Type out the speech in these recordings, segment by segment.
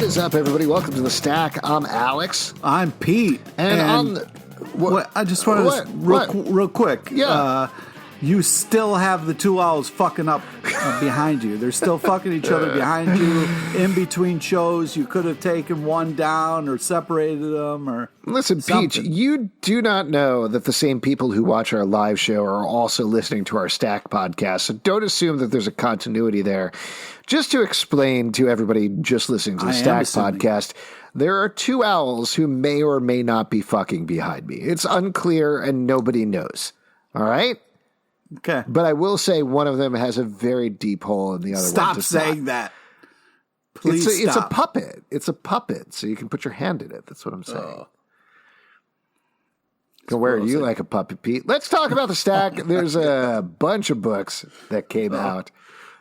is up, everybody? Welcome to The Stack. I'm Alex. I'm Pete. And I just wanted to, real quick. Yeah. You still have the two owls fucking up behind you. They're still fucking each other behind you in between shows. You could have taken one down or separated them or Listen, something. Peach, you do not know that the same people who watch our live show are also listening to our Stack podcast, so don't assume that there's a continuity there. Just to explain to everybody just listening to the Stack podcast, there are two owls who may or may not be fucking behind me. It's unclear and nobody knows. All right? Okay. But I will say one of them has a very deep hole and the other one Stop does saying not. that. Please It's a stop. puppet. It's a puppet, so you can put your hand in it. That's what I'm saying. Where are you like a puppet, Pete? Let's talk about the Stack. There's a bunch of books that came out.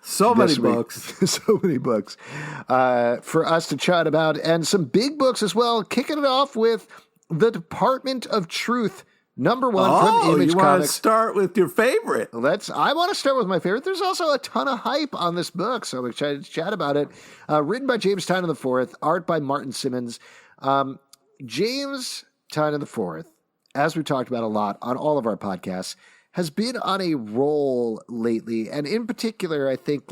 So many this week. books. So many books for us to chat about, and some big books as well. Kicking it off with The Department of Truth, number one from Image you want to Comics. start with your favorite? I want to start with my favorite. There's also a ton of hype on this book, so I'm excited to chat about it. Written by James Tynion IV, art by Martin Simmonds. James Tynion IV, as we talked about a lot on all of our podcasts, has been on a roll lately, and in particular, I think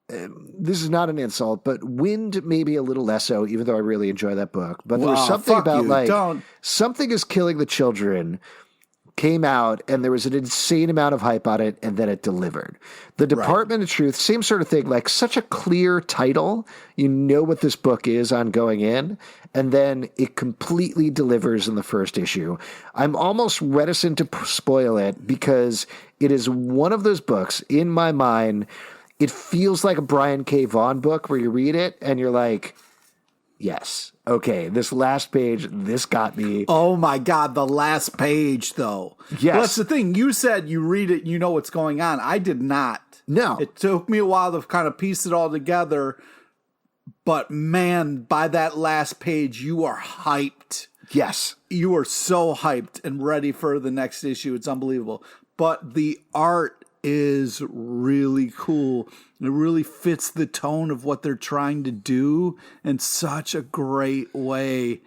this is not an insult, but Wind maybe a little less so, even though I really enjoy that book. But there was something about Something is Killing the Children came out, and there was an insane amount of hype on it, and then it delivered. The Department of Truth, same sort of thing, like such a clear title. You know what this book is on going in, and then it completely delivers in the first issue. I'm almost reticent to spoil it because it is one of those books, in my mind, it feels like a Brian K. Vaughan book where you read it and you're like, yes, okay, this last page, this got me. Oh my God, the last page, though. Yes. Well, that's the thing. You said you read it, you know what's going on. I did not. No. It took me a while to kind of piece it all together. But man, by that last page, you are hyped. Yes. You are so hyped and ready for the next issue. It's unbelievable. But the art is really cool. It really fits the tone of what they're trying to do in such a great way.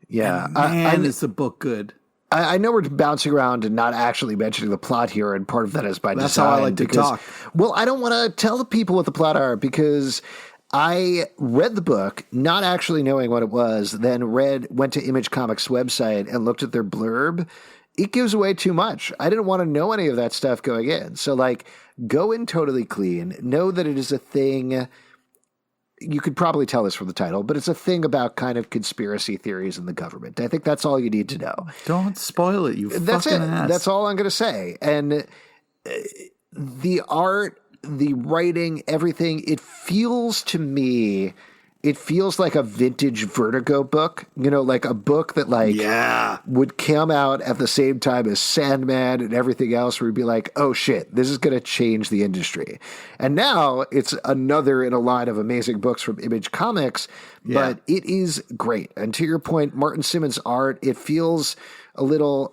Yeah. And man, is the book good. I know we're bouncing around and not actually mentioning the plot here, and part of that is by design. That's how I like to talk. Well, I don't want to tell the people what the plot are because I read the book not actually knowing what it was, then went to Image Comics' website and looked at their blurb. It gives away too much. I didn't want to know any of that stuff going in. So, go in totally clean. Know that it is a thing. You could probably tell this from the title, but it's a thing about kind of conspiracy theories in the government. I think that's all you need to know. Don't spoil it, you That's fucking it. ass. That's all I'm going to say. And the art, the writing, everything, it feels to me... It feels like a vintage Vertigo book, like a book that would come out at the same time as Sandman and everything else, where you'd be like, oh shit, this is going to change the industry. And now it's another in a line of amazing books from Image Comics, but it is great. And to your point, Martin Simmonds' art, it feels a little,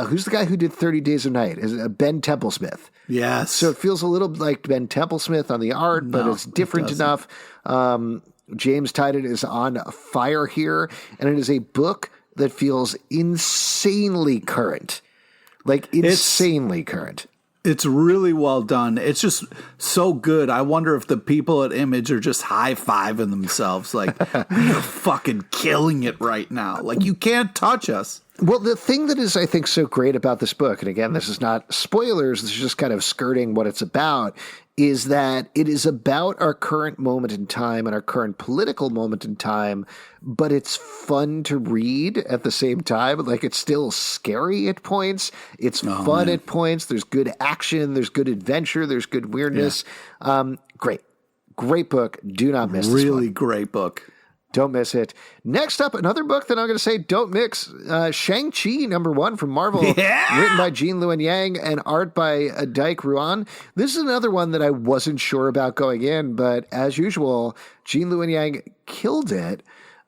who's the guy who did 30 Days of Night? Is it Ben Templesmith? Yes. So it feels a little like Ben Templesmith on the art, but it's different enough. James Tynion is on fire here, and it is a book that feels insanely current. Insanely current. It's really well done. It's just so good. I wonder if the people at Image are just high-fiving themselves like, we are fucking killing it right now. You can't touch us. Well, the thing that is, I think, so great about this book, and again, this is not spoilers, this is just kind of skirting what it's about, is that it is about our current moment in time and our current political moment in time, but it's fun to read at the same time. It's still scary at points. It's fun at points. There's good action. There's good adventure. There's good weirdness. Great. Great book. Do not miss this one. Really great book. Don't miss it. Next up, another book that I'm going to say don't mix. Shang Chi Number One from Marvel, written by Luen Yang and art by Dike Ruan. This is another one that I wasn't sure about going in, but as usual, Luen Yang killed it.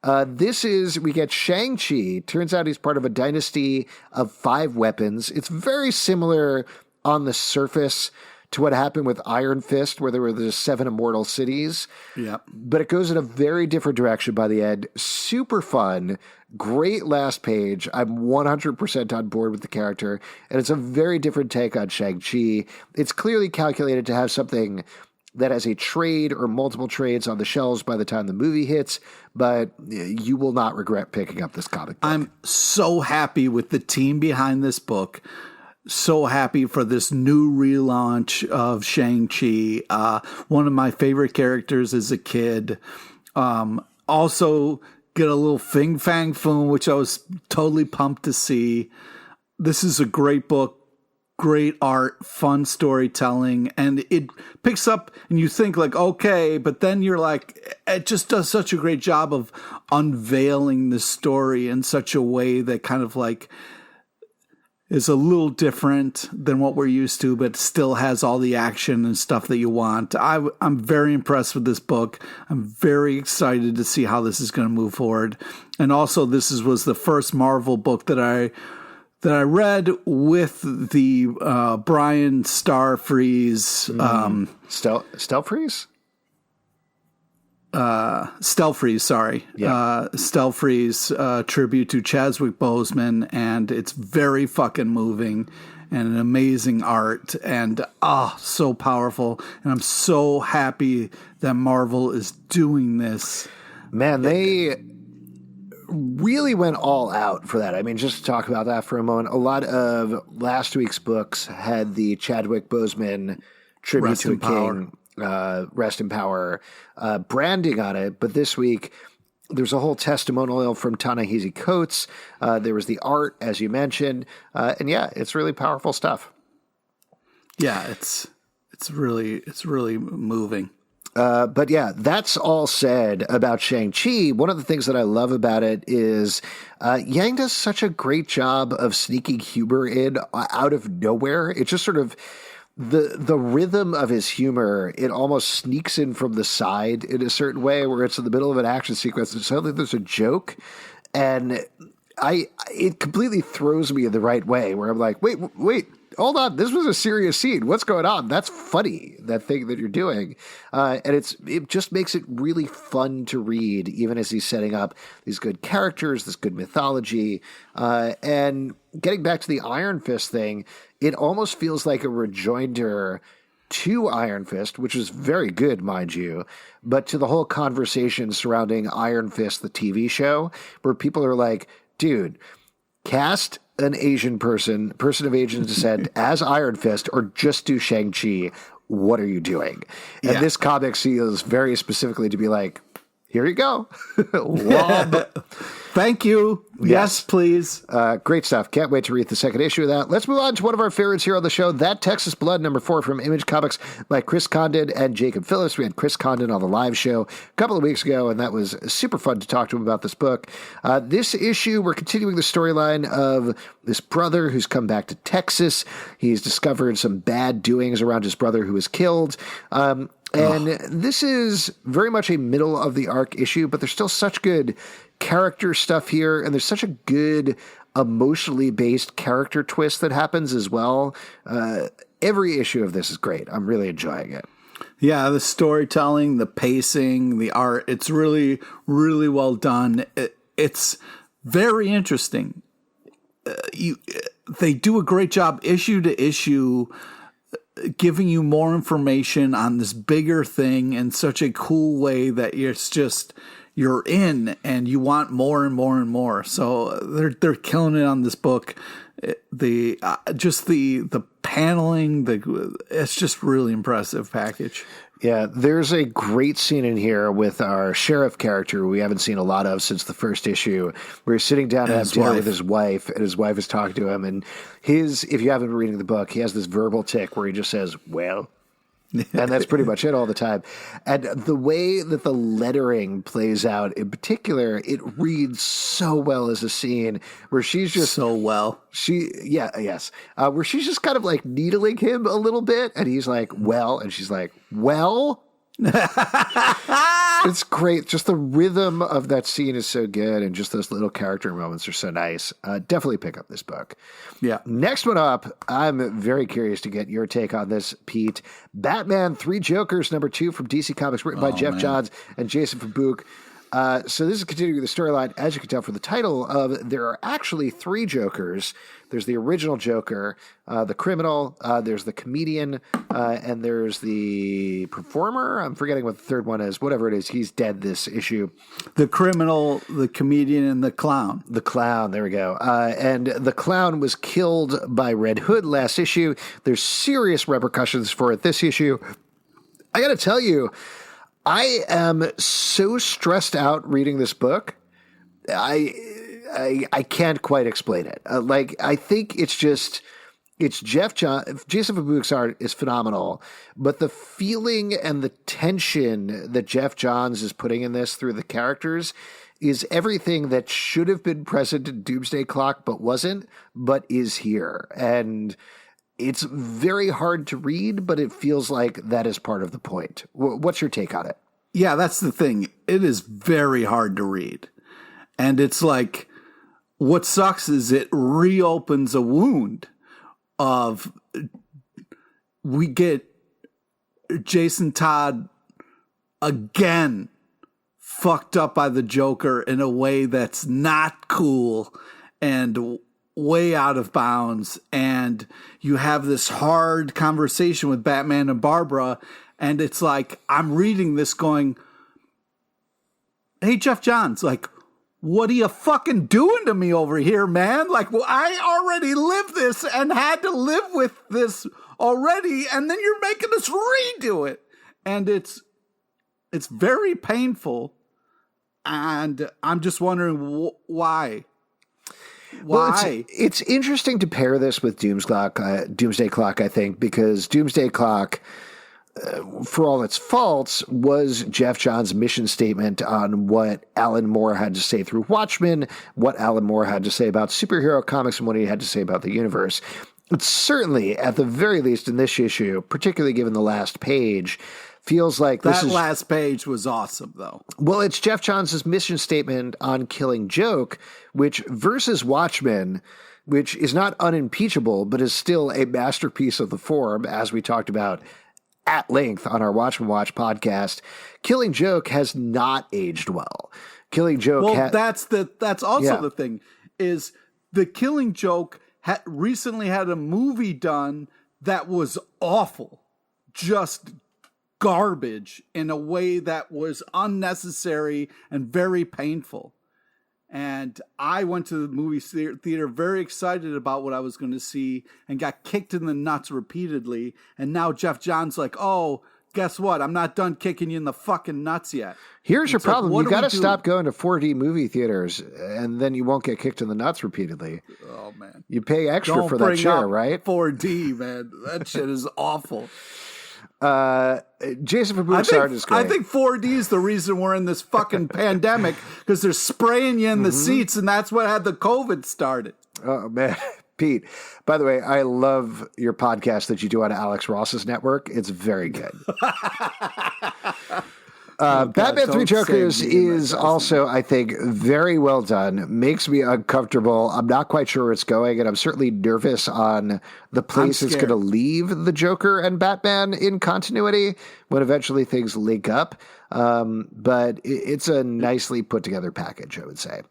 We get Shang-Chi. Turns out he's part of a dynasty of 5 weapons. It's very similar on the surface to what happened with Iron Fist, where there were the 7 immortal cities. Yeah. But it goes in a very different direction by the end. Super fun. Great last page. I'm 100% on board with the character. And it's a very different take on Shang-Chi. It's clearly calculated to have something that has a trade or multiple trades on the shelves by the time the movie hits, but you will not regret picking up this comic book. I'm so happy with the team behind this book. So happy for this new relaunch of Shang-Chi. One of my favorite characters as a kid. Also get a little Fing Fang Foom, which I was totally pumped to see. This is a great book. Great art, fun storytelling, and it picks up and you think like, okay, but then you're like, it just does such a great job of unveiling the story in such a way that kind of like is a little different than what we're used to, but still has all the action and stuff that you want. I'm very impressed with this book. I'm very excited to see how this is going to move forward. And also was the first Marvel book that I read with the Brian Starfreeze. Stelfreeze? Stelfreeze, sorry. Yeah. Stelfreeze tribute to Chadwick Boseman, and it's very fucking moving and an amazing art and so powerful. And I'm so happy that Marvel is doing this. Man, they really went all out for that. I mean, just to talk about that for a moment, a lot of last week's books had the Chadwick Boseman tribute Rest to a in Power. king, Rest in Power, branding on it. But this week, there's a whole testimonial from Ta-Nehisi Coates. There was the art, as you mentioned. And yeah, it's really powerful stuff. Yeah, it's really moving. But yeah, that's all said about Shang-Chi. One of the things that I love about it is Yang does such a great job of sneaking humor in out of nowhere. It's just sort of the rhythm of his humor. It almost sneaks in from the side in a certain way where it's in the middle of an action sequence and suddenly there's a joke. And it completely throws me in the right way where I'm like, wait, hold on, this was a serious scene. What's going on? That's funny, that thing that you're doing. And it just makes it really fun to read, even as he's setting up these good characters, this good mythology. And getting back to the Iron Fist thing, it almost feels like a rejoinder to Iron Fist, which is very good, mind you, but to the whole conversation surrounding Iron Fist, the TV show, where people are like, dude, cast an Asian person of Asian descent as Iron Fist, or just do Shang-Chi. What are you doing? And this comic seals very specifically to be like, here you go. Thank you. Yes, please. Great stuff. Can't wait to read the second issue of that. Let's move on to one of our favorites here on the show, That Texas Blood, number 4 from Image Comics by Chris Condon and Jacob Phillips. We had Chris Condon on the live show a couple of weeks ago, and that was super fun to talk to him about this book. This issue, we're continuing the storyline of this brother who's come back to Texas. He's discovered some bad doings around his brother who was killed. And this is very much a middle of the arc issue, but there's still such good character stuff here, and there's such a good emotionally based character twist that happens as well. Every issue of this is great. I'm really enjoying it. Yeah, the storytelling, the pacing, the art, it's really, really well done. It's very interesting. They do a great job issue to issue giving you more information on this bigger thing in such a cool way that it's just you're in and you want more and more and more. So they're killing it on this book. The paneling, it's just really impressive package. Yeah, there's a great scene in here with our sheriff character we haven't seen a lot of since the first issue, where he's sitting down at dinner with his wife, and his wife is talking to him, and if you haven't been reading the book, he has this verbal tick where he just says, well, and that's pretty much it all the time. And the way that the lettering plays out in particular, it reads so well as a scene where she's just so well. Where she's just kind of like needling him a little bit, and he's like, well, and she's like, well, It's great. Just the rhythm of that scene is so good, and just those little character moments are so nice. Definitely pick up this book. Yeah. Next one up, I'm very curious to get your take on this, Pete. Batman 3 Jokers, number 2 from DC Comics, written by Geoff Johns and Jason Fabok. So this is continuing the storyline, as you can tell from the title, of there are actually 3 Jokers. There's the original Joker, the criminal, there's the comedian, and there's the performer. I'm forgetting what the third one is. Whatever it is, he's dead this issue. The criminal, the comedian, and the clown. The clown, there we go. And the clown was killed by Red Hood last issue. There's serious repercussions for it this issue. I got to tell you, I am so stressed out reading this book. I can't quite explain it. I think it's Jason Fabok's art is phenomenal, but the feeling and the tension that Geoff Johns is putting in this through the characters is everything that should have been present in Doomsday Clock, but wasn't, but is here. And it's very hard to read, but it feels like that is part of the point. What's your take on it? Yeah, that's the thing. It is very hard to read. And it's like, what sucks is it reopens a wound of, we get Jason Todd again fucked up by the Joker in a way that's not cool and way out of bounds. And you have this hard conversation with Batman and Barbara, and it's like, I'm reading this going, hey, Geoff Johns, like, what are you fucking doing to me over here, man? Like, well, I already lived this and had to live with this already, and then you're making us redo it. And it's very painful, and I'm just wondering why. Why? Well, it's interesting to pair this with Doomsday Clock, I think, because Doomsday Clock, for all its faults, was Geoff Johns' mission statement on what Alan Moore had to say through Watchmen, what Alan Moore had to say about superhero comics, and what he had to say about the universe. It's certainly, at the very least in this issue, particularly given the last page, feels like that last page was awesome, though. Well, it's Geoff Johns' mission statement on Killing Joke, which versus Watchmen, which is not unimpeachable, but is still a masterpiece of the form, as we talked about at length on our Watchmen Watch podcast. Killing Joke has not aged well. Killing Joke. Well, that's also the thing, is the Killing Joke recently had a movie done that was awful, just garbage in a way that was unnecessary and very painful. And I went to the movie theater very excited about what I was going to see and got kicked in the nuts repeatedly. And now Geoff Johns like, oh, guess what? I'm not done kicking you in the fucking nuts yet. Here's your problem. You got to stop going to 4D movie theaters, and then you won't get kicked in the nuts repeatedly. Oh, man. You pay extra for that chair, right? 4D, man. That shit is awful. Jason Fabok's art is great. I think 4D is the reason we're in this fucking pandemic, because they're spraying you in the seats, and that's what had the COVID started. Oh, man. Pete, by the way, I love your podcast that you do on Alex Ross's network. It's very good. Batman 3 Jokers is also, I think, very well done. Makes me uncomfortable. I'm not quite sure where it's going, and I'm certainly nervous on the place it's going to leave the Joker and Batman in continuity when eventually things link up. But it's a nicely put together package, I would say.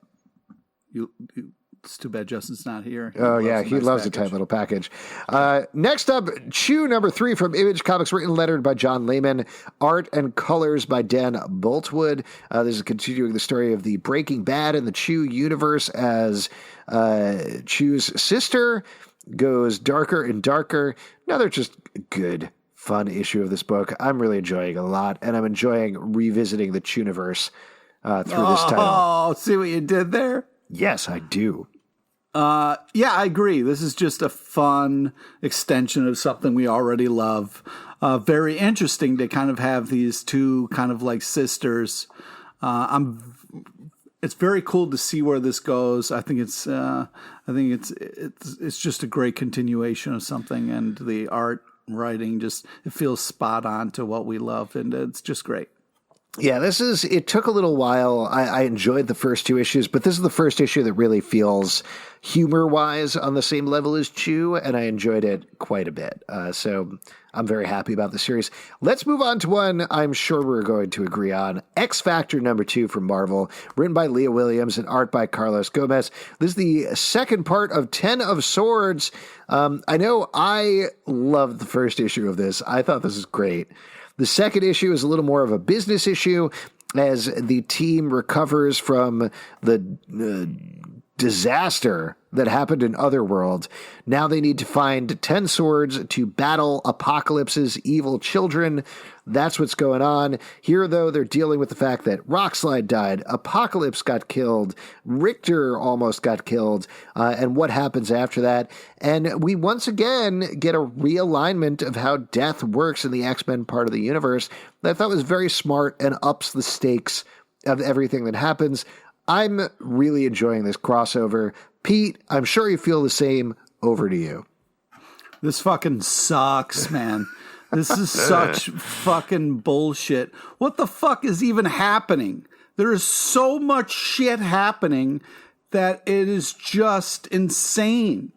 It's too bad Justin's not here. He loves a tight little package. Next up, Chew number 3 from Image Comics, written and lettered by John Layman, art and colors by Dan Boultwood. This is continuing the story of the Breaking Bad and the Chew universe as Chew's sister goes darker and darker. Another just good, fun issue of this book. I'm really enjoying it a lot, and I'm enjoying revisiting the Chew-niverse through this title. Oh, see what you did there? Yes, I do. I agree. This is just a fun extension of something we already love. Very interesting to kind of have these two kind of like sisters. It's very cool to see where this goes. I think it's just a great continuation of something, and the art writing. Just it feels spot on to what we love, and it's just great. Yeah, it took a little while. I enjoyed the first 2 issues, but this is the first issue that really feels humor-wise on the same level as Chew, and I enjoyed it quite a bit. So I'm very happy about the series. Let's move on to one I'm sure we're going to agree on. X Factor number 2 from Marvel, written by Leah Williams and art by Carlos Gomez. This is the second part of 10 of Swords. I know I loved the first issue of this. I thought this was great. The second issue is a little more of a business issue as the team recovers from the disaster that happened in Otherworld. Now they need to find 10 swords to battle Apocalypse's evil children. That's what's going on. Here, though, they're dealing with the fact that Rockslide died, Apocalypse got killed, Richter almost got killed, and what happens after that. And we once again get a realignment of how death works in the X-Men part of the universe that I thought was very smart and ups the stakes of everything that happens. I'm really enjoying this crossover. Pete, I'm sure you feel the same. Over to you. This fucking sucks, man. This is such fucking bullshit. What the fuck is even happening? There is so much shit happening that it is just insane.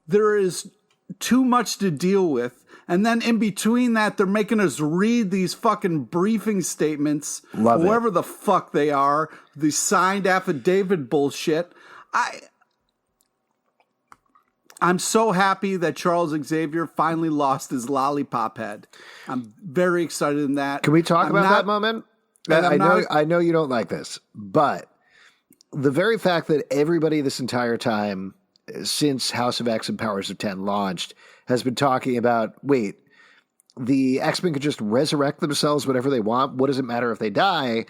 There is too much to deal with. And then in between that, they're making us read these fucking briefing statements, whoever the fuck they are, the signed affidavit bullshit. I'm so happy that Charles Xavier finally lost his lollipop head. I'm very excited in that. Can we talk about that moment? I know you don't like this, but the very fact that everybody this entire time, since House of X and Powers of 10 launched, has been talking about, wait, the X-Men could just resurrect themselves whenever they want. What does it matter if they die?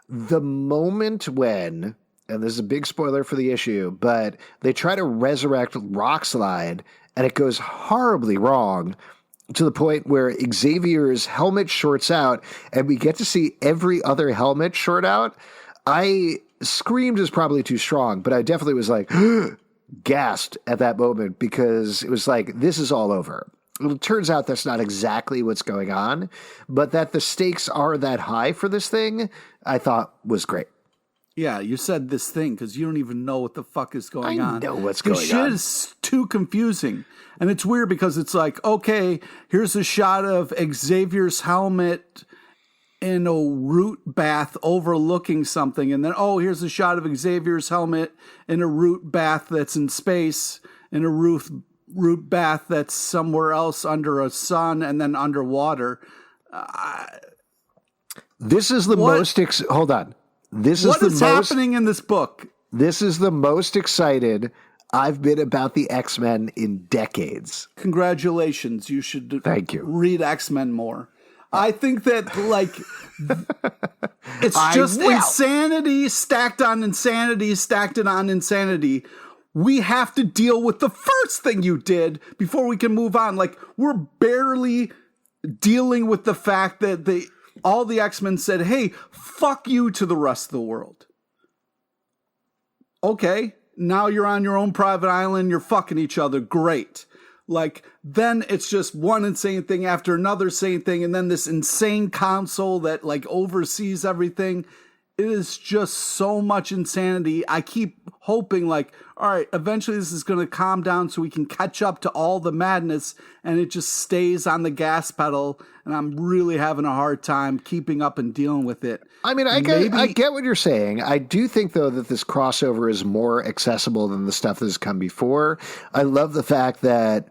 The moment when, and this is a big spoiler for the issue, but they try to resurrect Rockslide and it goes horribly wrong to the point where Xavier's helmet shorts out and we get to see every other helmet short out. I screamed is probably too strong, but I definitely was like, gasped at that moment because it was like, this is all over. It turns out that's not exactly what's going on, but that the stakes are that high for this thing, I thought was great. Yeah, you said this thing because you don't even know what the fuck is going on. I know what's going on. The shit is too confusing. And it's weird because it's like, okay, here's a shot of Xavier's helmet in a root bath overlooking something. And then, oh, here's a shot of Xavier's helmet in a root bath that's in space, in a root bath that's somewhere else under a sun and then underwater. This is the most... hold on. What is happening in this book? This is the most excited I've been about the X-Men in decades. Congratulations. You should Thank you. Read X-Men more. I think that, like, it's just insanity stacked on insanity, stacked on insanity. We have to deal with the first thing you did before we can move on. Like, we're barely dealing with the fact that all the X-Men said, hey, fuck you to the rest of the world. Okay, now you're on your own private island, you're fucking each other, great. Like, then it's just one insane thing after another insane thing, and then this insane council that, like, oversees everything. It is just so much insanity. I keep hoping, like, all right, eventually this is going to calm down so we can catch up to all the madness, and it just stays on the gas pedal, and I'm really having a hard time keeping up and dealing with it. I mean, I get what you're saying. I do think, though, that this crossover is more accessible than the stuff that has come before. I love the fact that,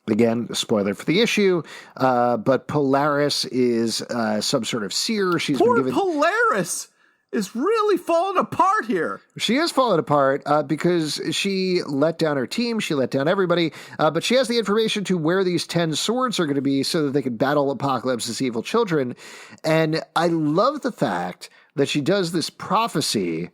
again, spoiler for the issue, but Polaris is some sort of seer. Poor Polaris is really falling apart here. She is falling apart because she let down her team. She let down everybody. But she has the information to where these 10 swords are going to be so that they can battle Apocalypse's evil children. And I love the fact that she does this prophecy.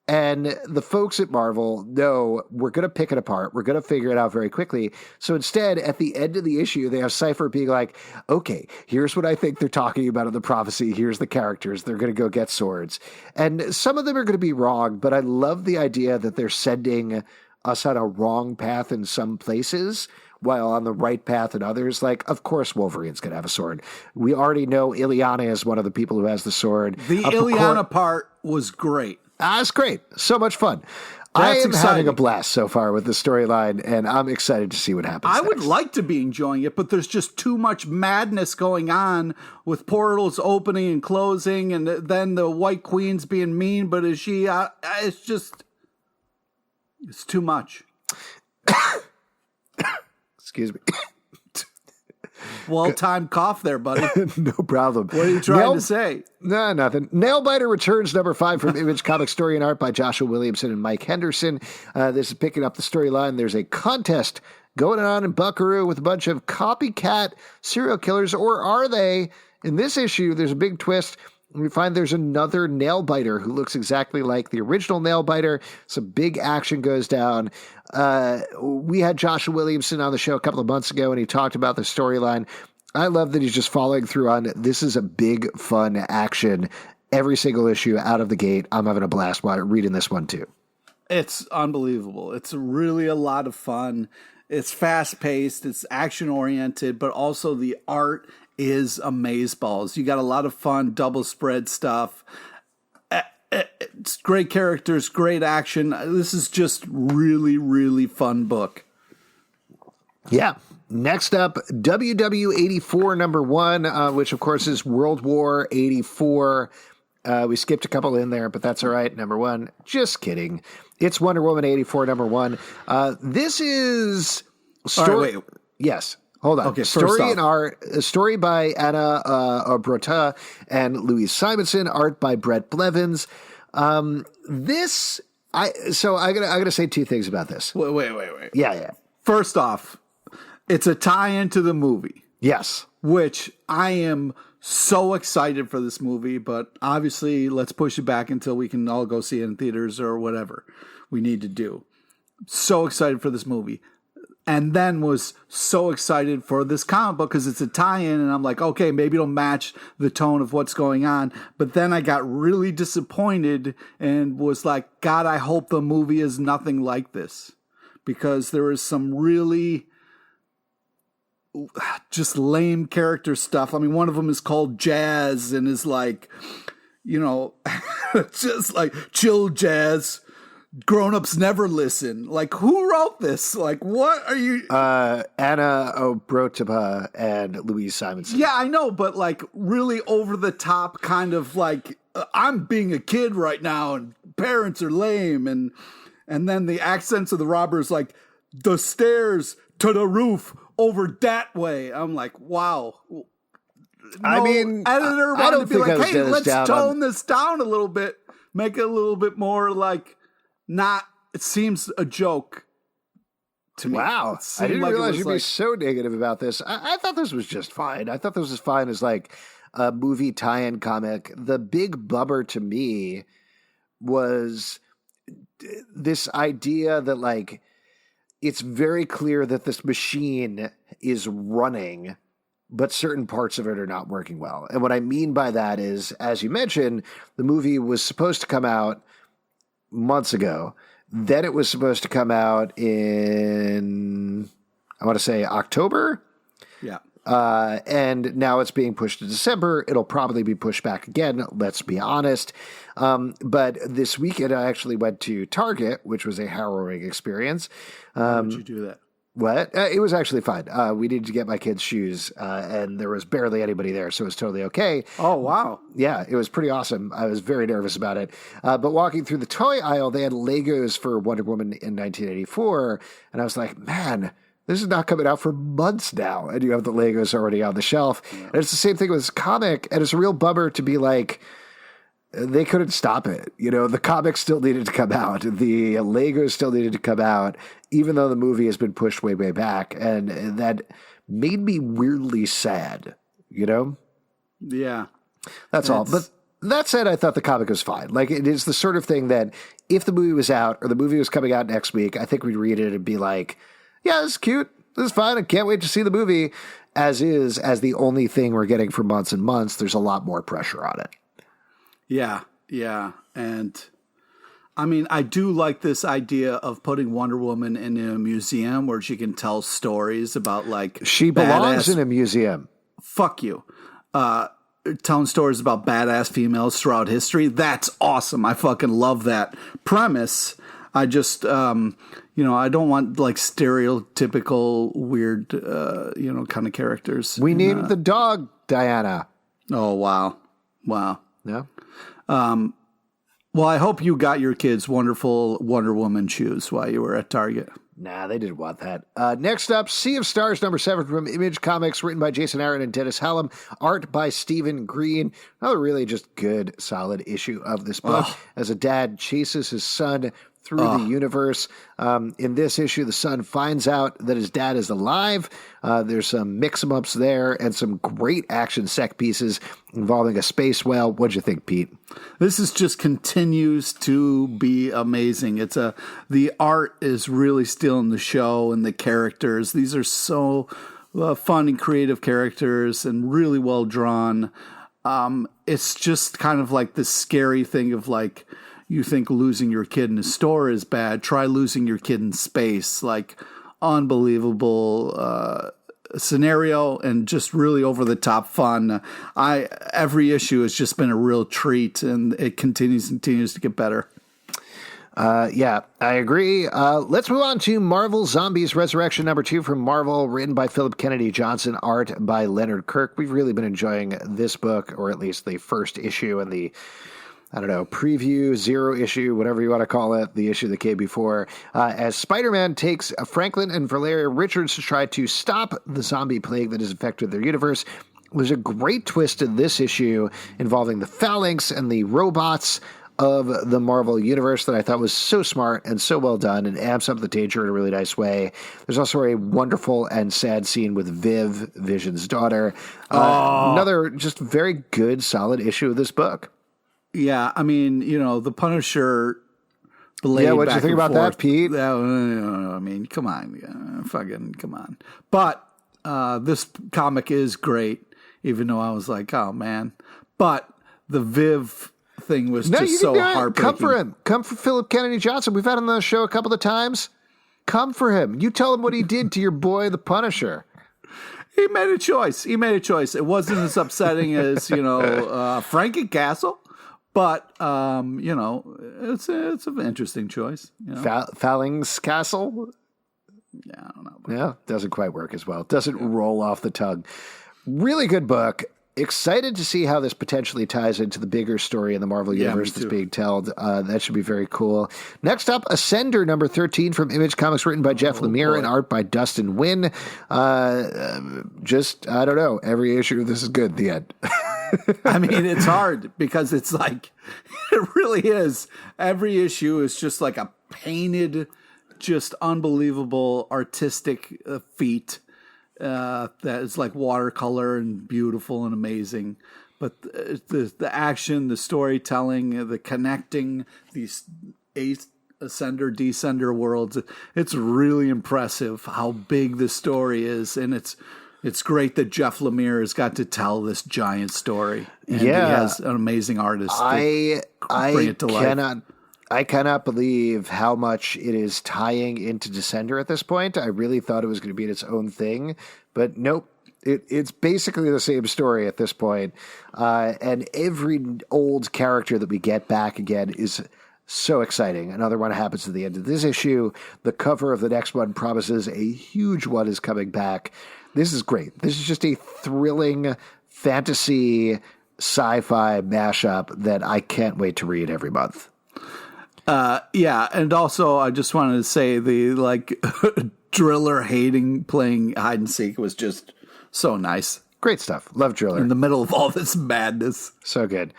And the folks at Marvel know we're going to pick it apart. We're going to figure it out very quickly. So instead, at the end of the issue, they have Cypher being like, okay, here's what I think they're talking about in the prophecy. Here's the characters. They're going to go get swords. And some of them are going to be wrong, but I love the idea that they're sending us on a wrong path in some places while on the right path in others. Like, of course Wolverine's going to have a sword. We already know Illyana is one of the people who has the sword. The Illyana part was great. It's great. So much fun. I am having a blast so far with the storyline, and I'm excited to see what happens I would like to be enjoying it, but there's just too much madness going on with portals opening and closing, and then the White Queen's being mean, but is she... it's too much. Excuse me. Well-timed cough there, buddy. No problem. What are you trying to say? No, nothing. Nailbiter Returns #5 from Image Comics, story and art by Joshua Williamson and Mike Henderson. This is picking up the storyline. There's a contest going on in Buckaroo with a bunch of copycat serial killers, or are they? In this issue, there's a big twist. We find there's another Nailbiter who looks exactly like the original Nailbiter. Some big action goes down. We had Joshua Williamson on the show a couple of months ago, and he talked about the storyline. I love that he's just following through on this is a big, fun action. Every single issue out of the gate. I'm having a blast while reading this one, too. It's unbelievable. It's really a lot of fun. It's fast-paced. It's action-oriented, but also the art is amazeballs. You got a lot of fun double spread stuff. It's great characters, great action. This is just really, really fun book. Yeah. Next up, WW84 #1, which of course is World War 84. We skipped a couple in there, but that's all right. #1, just kidding. It's Wonder Woman 84 #1. This is story. Wait. Yes. Hold on. Okay, story and art. A story by Anna Obropta and Louise Simonson. Art by Bret Blevins. I'm gonna say two things about this. Wait. Yeah. First off, it's a tie-in to the movie. Yes. Which I am so excited for this movie, but obviously let's push it back until we can all go see it in theaters or whatever we need to do. So excited for this movie. And then was so excited for this comic book because it's a tie-in, and I'm like, okay, maybe it'll match the tone of what's going on. But then I got really disappointed and was like, God, I hope the movie is nothing like this. Because there is some really just lame character stuff. I mean, one of them is called Jazz and is like, just like chill Jazz. Grown-ups never listen. Like, who wrote this? Like, what are you... Anna Obropta and Louise Simonson. Yeah, I know, but like really over-the-top kind of like, I'm being a kid right now and parents are lame. And then the accents of the robbers like, the stairs to the roof over that way. I'm like, wow. No, I mean, editor wanted to be like, hey, let's tone this down a little bit. Make it a little bit more like... it seems a joke to me. Wow. I didn't realize you'd be so negative about this. I thought this was just fine. I thought this was fine as like a movie tie-in comic. The big bummer to me was this idea that like, it's very clear that this machine is running, but certain parts of it are not working well. And what I mean by that is, as you mentioned, the movie was supposed to come out months ago. Then it was supposed to come out in, I want to say October. Yeah. And now it's being pushed to December. It'll probably be pushed back again. Let's be honest. But this weekend I actually went to Target, which was a harrowing experience. How did you do that? What? It was actually fine. We needed to get my kids shoes, and there was barely anybody there, so it was totally okay. Oh, wow. Yeah, it was pretty awesome. I was very nervous about it. But walking through the toy aisle, they had Legos for Wonder Woman in 1984, and I was like, man, this is not coming out for months now, and you have the Legos already on the shelf. Yeah. And it's the same thing with this comic, and it's a real bummer to be like, they couldn't stop it. The comic still needed to come out. The Legos still needed to come out, even though the movie has been pushed way, way back. And that made me weirdly sad, Yeah. That's all. But that said, I thought the comic was fine. Like, it is the sort of thing that if the movie was out or the movie was coming out next week, I think we'd read it and be like, yeah, this is cute. This is fine. I can't wait to see the movie. As the only thing we're getting for months and months, there's a lot more pressure on it. Yeah. And I mean, I do like this idea of putting Wonder Woman in a museum where she can tell stories about like she belongs in a museum. Fuck you. Telling stories about badass females throughout history. That's awesome. I fucking love that premise. I just, I don't want like stereotypical weird, kind of characters. We named the dog Diana. Oh, wow. Yeah. Well, I hope you got your kids wonderful Wonder Woman shoes while you were at Target. Nah, they didn't want that. Next up, Sea of Stars number 7 from Image Comics, written by Jason Aaron and Dennis Hallum, art by Stephen Green. Another really just good, solid issue of this book. As a dad chases his son through the universe. In this issue, the son finds out that his dad is alive. There's some mix-em-ups there and some great action set pieces involving a space whale. What'd you think, Pete? This is just continues to be amazing. The art is really stealing the show, and the characters. These are so fun and creative characters and really well drawn. It's just kind of like this scary thing of like, you think losing your kid in a store is bad. Try losing your kid in space. Like, unbelievable scenario and just really over the top fun. Every issue has just been a real treat, and it continues to get better. Yeah, I agree. Let's move on to Marvel Zombies Resurrection number 2 from Marvel, written by Philip Kennedy Johnson, art by Leonard Kirk. We've really been enjoying this book, or at least the first issue and the preview, zero issue, whatever you want to call it, the issue that came before, as Spider-Man takes Franklin and Valeria Richards to try to stop the zombie plague that has affected their universe. There's a great twist in this issue involving the phalanx and the robots of the Marvel Universe that I thought was so smart and so well done and amps up the danger in a really nice way. There's also a wonderful and sad scene with Viv, Vision's daughter. Another just very good, solid issue of this book. Yeah, I mean, the Punisher. Yeah, what'd you think about that, Pete? I mean, come on. But this comic is great, even though I was like, oh man. But the Viv thing was just so heartbreaking. Come for him. Come for Philip Kennedy Johnson. We've had him on the show a couple of times. Come for him. You tell him what he did to your boy, the Punisher. He made a choice. It wasn't as upsetting as, Franken Castle. But, it's an interesting choice. Phalanx Castle? Yeah, I don't know. Yeah, doesn't quite work as well. Doesn't roll off the tongue. Really good book. Excited to see how this potentially ties into the bigger story in the Marvel Universe that's being told. That should be very cool. Next up, Ascender number 13 from Image Comics, written by Jeff Lemire and art by Dustin Nguyen. I don't know. Every issue of this is good at the end. I mean, it's hard because it's like, it really is. Every issue is just like a painted, just unbelievable artistic feat. That is like watercolor and beautiful and amazing. But the action, the storytelling, the connecting these ascender, descender worlds, it's really impressive how big the story is. And it's great that Jeff Lemire has got to tell this giant story. And he has an amazing artist to bring it to life. I cannot believe how much it is tying into Descender at this point. I really thought it was going to be its own thing, but nope. It's basically the same story at this point. And every old character that we get back again is so exciting. Another one happens at the end of this issue. The cover of the next one promises a huge one is coming back. This is great. This is just a thrilling fantasy sci-fi mashup that I can't wait to read every month. And also I just wanted to say the Driller playing hide and seek was just so nice. Great stuff. Love Driller. In the middle of all this madness. So good.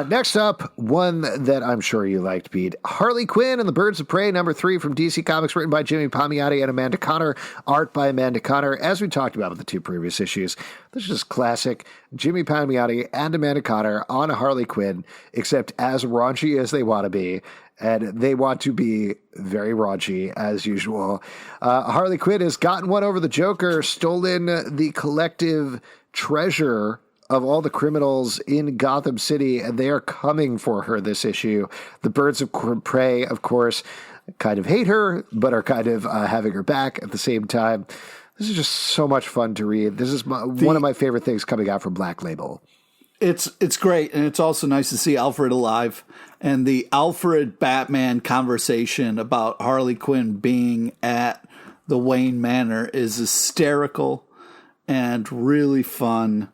Next up, one that I'm sure you liked, Pete. Harley Quinn and the Birds of Prey, number 3 from DC Comics, written by Jimmy Palmiotti and Amanda Connor, art by Amanda Connor. As we talked about with the 2 previous issues, this is just classic Jimmy Palmiotti and Amanda Connor on Harley Quinn, except as raunchy as they want to be. And they want to be very raunchy, as usual. Harley Quinn has gotten one over the Joker, stolen the collective treasure of all the criminals in Gotham City, and they are coming for her this issue. The Birds of Prey, of course, kind of hate her, but are kind of having her back at the same time. This is just so much fun to read. This is one of my favorite things coming out from Black Label. It's great, and it's also nice to see Alfred alive. And the Alfred Batman conversation about Harley Quinn being at the Wayne Manor is hysterical and really fun.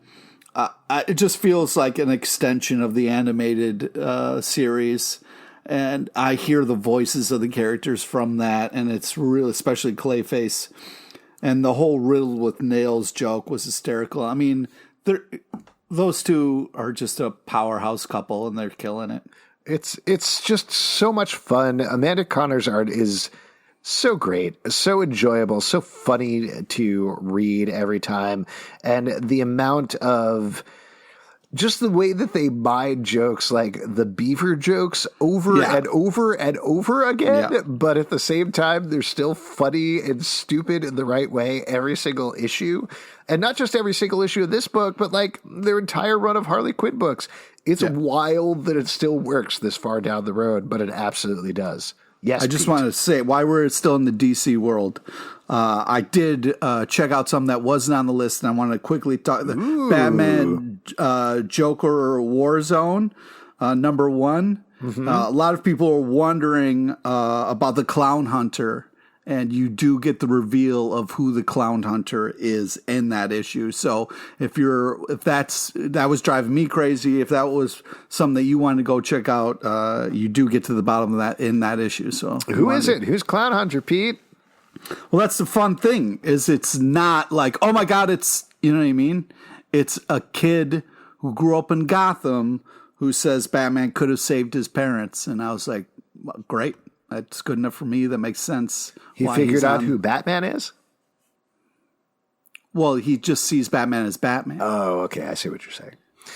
It just feels like an extension of the animated series. And I hear the voices of the characters from that, and it's really, especially Clayface. And the whole riddle with nails joke was hysterical. I mean, those two are just a powerhouse couple, and they're killing it. It's just so much fun. Amanda Connor's art is so great, so enjoyable, so funny to read every time. And the amount of just the way that they mine jokes, like the beaver jokes over and over and over again, but at the same time, they're still funny and stupid in the right way every single issue. And not just every single issue of this book, but like their entire run of Harley Quinn books. It's wild that it still works this far down the road, but it absolutely does. Yes, I just wanted to say why we're still in the DC world. I did check out some that wasn't on the list, and I wanted to quickly talk. The Batman Joker Warzone number 1. Mm-hmm. A lot of people are wondering about the Clown Hunter, and you do get the reveal of who the Clown Hunter is in that issue. So if that was driving me crazy, if that was something that you wanted to go check out, you do get to the bottom of that in that issue. So who is it? Who's Clown Hunter, Pete? Well, that's the fun thing, is it's not like, oh my God, it's, you know what I mean? It's a kid who grew up in Gotham who says Batman could have saved his parents. And I was like, well, great. That's good enough for me. That makes sense. He figured out who Batman is? Well, he just sees Batman as Batman. Oh, okay. I see what you're saying.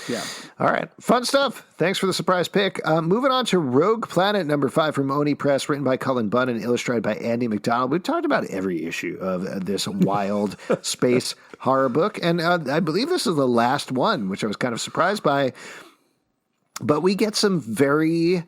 Yeah. All right. Fun stuff. Thanks for the surprise pick. Moving on to Rogue Planet number 5 from Oni Press, written by Cullen Bunn and illustrated by Andy McDonald. We've talked about every issue of this wild space horror book, and I believe this is the last one, which I was kind of surprised by. But we get some very,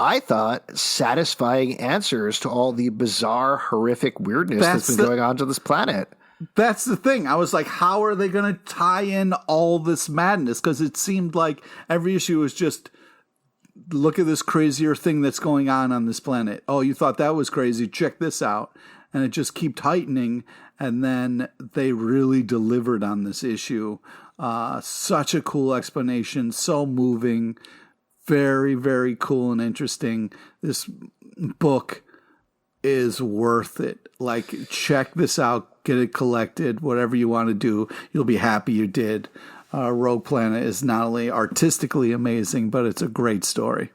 I thought, satisfying answers to all the bizarre, horrific weirdness that's been going on to this planet. That's the thing. I was like, how are they going to tie in all this madness? Because it seemed like every issue was just, look at this crazier thing that's going on this planet. Oh, you thought that was crazy. Check this out. And it just kept heightening. And then they really delivered on this issue. Such a cool explanation. So moving. Very, very cool and interesting. This book is worth it. Like, check this out. Get it collected. Whatever you want to do, you'll be happy you did. Rogue Planet is not only artistically amazing, but it's a great story.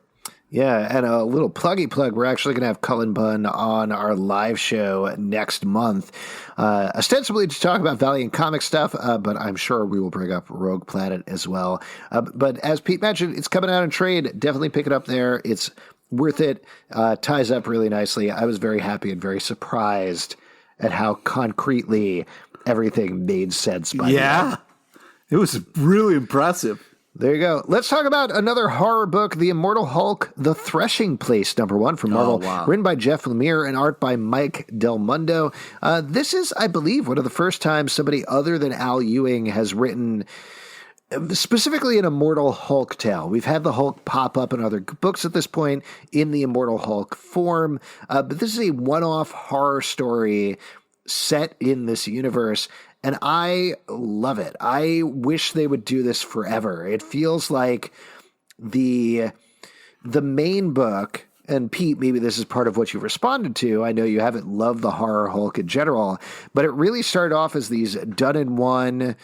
Yeah, and a little pluggy plug. We're actually going to have Cullen Bunn on our live show next month, ostensibly to talk about Valiant comic stuff, but I'm sure we will bring up Rogue Planet as well. But as Pete mentioned, it's coming out in trade. Definitely pick it up there. It's worth it. Ties up really nicely. I was very happy and very surprised at how concretely everything made sense by the end. It was really impressive. There you go. Let's talk about another horror book, The Immortal Hulk, The Threshing Place, number 1 from Marvel, written by Jeff Lemire and art by Mike Del Mundo. This is, I believe, one of the first times somebody other than Al Ewing has written specifically an Immortal Hulk tale. We've had the Hulk pop up in other books at this point in the Immortal Hulk form, but this is a one-off horror story set in this universe, and I love it. I wish they would do this forever. It feels like the main book, and Pete, maybe this is part of what you've responded to. I know you haven't loved the horror Hulk in general, but it really started off as these done-in-one,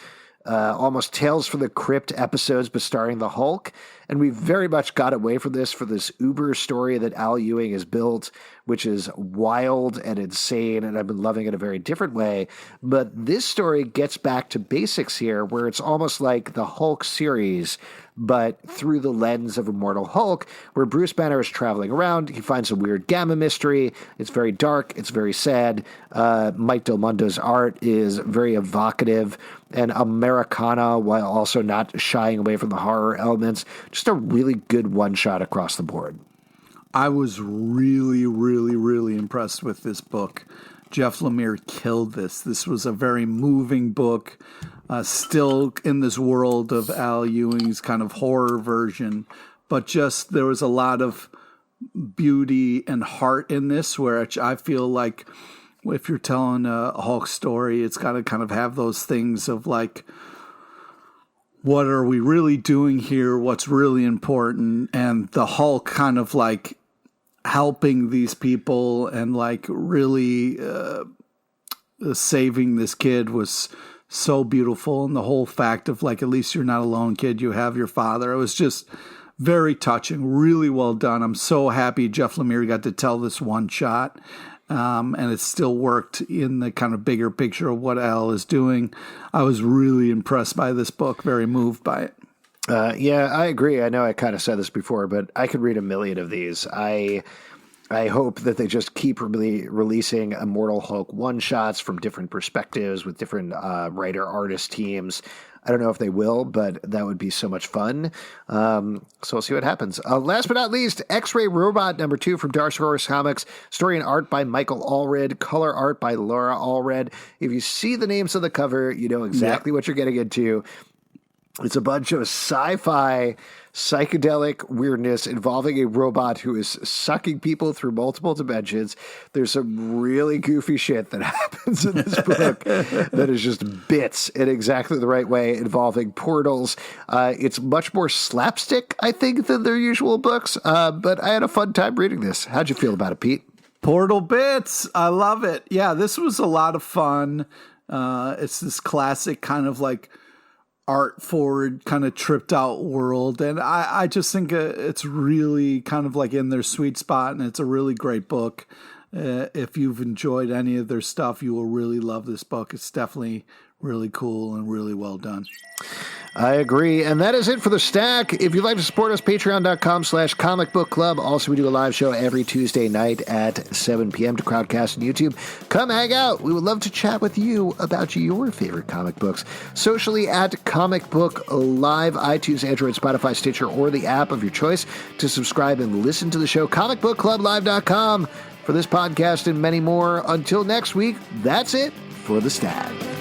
almost Tales from the Crypt episodes, but starring the Hulk. And we very much got away from this for this Uber story that Al Ewing has built, which is wild and insane, and I've been loving it a very different way. But this story gets back to basics here, where it's almost like the Hulk series, but through the lens of Immortal Hulk, where Bruce Banner is traveling around. He finds a weird gamma mystery. It's very dark. It's very sad. Mike Del Mundo's art is very evocative and Americana, while also not shying away from the horror elements. Just a really good one-shot across the board. I was really, really, really impressed with this book. Jeff Lemire killed this. This was a very moving book, still in this world of Al Ewing's kind of horror version, but just there was a lot of beauty and heart in this, where I feel like if you're telling a Hulk story, it's got to kind of have those things of like, what are we really doing here? What's really important? And the Hulk kind of like helping these people and like really saving this kid was so beautiful. And the whole fact of like, at least you're not alone, kid. You have your father. It was just very touching, really well done. I'm so happy Jeff Lemire got to tell this one shot. And it still worked in the kind of bigger picture of what Al is doing. I was really impressed by this book, very moved by it. Yeah, I agree. I know I kind of said this before, but I could read a million of these. I hope that they just keep releasing Immortal Hulk one-shots from different perspectives with different writer-artist teams. I don't know if they will, but that would be so much fun. So we'll see what happens. Last but not least, X-Ray Robot number 2 from Dark Horse Comics. Story and art by Michael Allred. Color art by Laura Allred. If you see the names on the cover, you know exactly what you're getting into. It's a bunch of sci-fi psychedelic weirdness involving a robot who is sucking people through multiple dimensions. There's some really goofy shit that happens in this book that is just bits in exactly the right way, involving portals. It's much more slapstick, I think, than their usual books, but I had a fun time reading this. How'd you feel about it, Pete? Portal bits. I love it. Yeah, this was a lot of fun. It's this classic kind of like art forward kind of tripped out world, and I just think it's really kind of like in their sweet spot, and it's a really great book. If you've enjoyed any of their stuff, you will really love this book. It's definitely really cool and really well done. I agree. And that is it for the stack. If you'd like to support us, patreon.com/Comic Book Club. Also, we do a live show every Tuesday night at 7 p.m. to Crowdcast and YouTube. Come hang out. We would love to chat with you about your favorite comic books. Socially at Comic Book Live, iTunes, Android, Spotify, Stitcher, or the app of your choice. To subscribe and listen to the show, comicbookclublive.com. For this podcast and many more, until next week, that's it for the stack.